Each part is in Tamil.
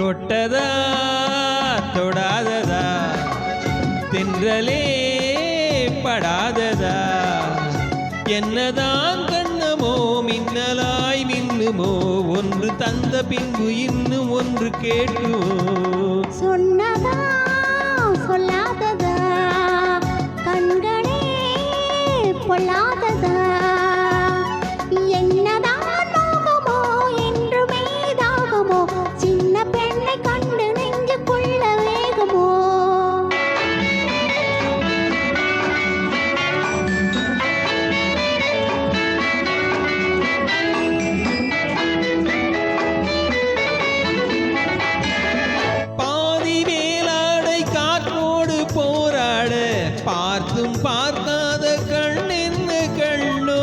தொட்டதா தொடாததா தென்றலே படாததா என்னதான் கண்ணமோ மின்னலாய் மின்னுமோ ஒன்று தந்த பின்பு இன்னும் ஒன்று கேட்டுமோ சொன்னதா சொல்லாததா கண்களே பொல்லாததா என்னதான் மோகமோ என்றுமே தாகமோ சின்ன பெண்ணை கண்டு நெஞ்சுக்குள்ள வேகமோ பாதி வேலாடை காற்றோடு போராட பார்த்தும் பார்க்காத கண் என்ன கண்ணோ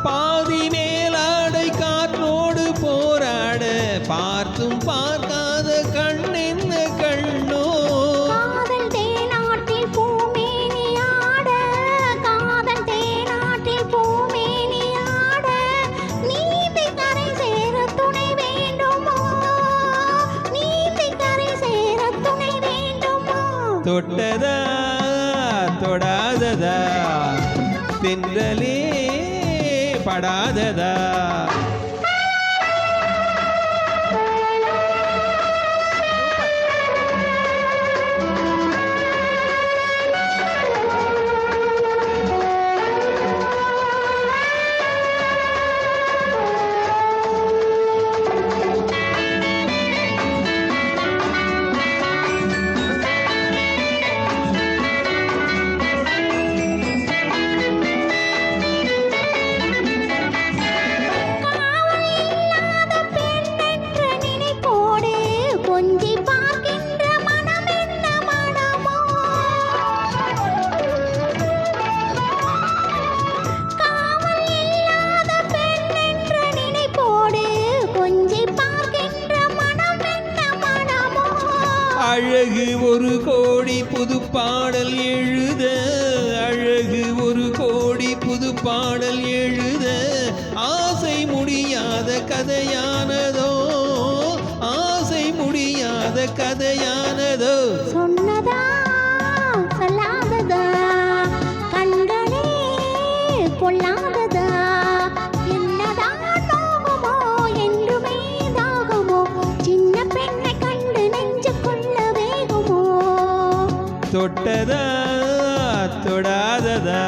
பாதி மேலாடை காற்றோடு போராட பார்த்தும் பார்க்காத கண் என்ன கண்ணோ காதல் தேனாட்டில் பூமேனி ஆட காதல் தேனாட்டில் பூமேனி ஆட நீந்தி கரை சேர துணை வேண்டுமோ நீந்தி கரை சேர துணை வேண்டுமோ தொட்டதா தொடாததா தென்றலே படாததா காவல் இல்லாத பெண்ணென்ற நினைப்போடு கொஞ்சி பார்க்கின்ற மனம் என்ன மனமோ காவல் இல்லாத பெண்ணென்ற நினைப்போடு கொஞ்சி பார்க்கின்ற மனம் என்ன மனமோ அழகு ஒரு கோடி புது பாடல் எழுத அழகு ஒரு கோடி புது பாடல் எழுத ஆசை முடியாத கதையானதோ ஆசை முடியாத கதையானதோ சொன்னதா சொல்லாததா கண்களே பொல்லாததா என்னதான் மோகமோ என்றுமே தாகமோ சின்ன பெண்ணை கண்டு நெஞ்சுக்குள்ள வேகமோ தொட்டதா தொடாததா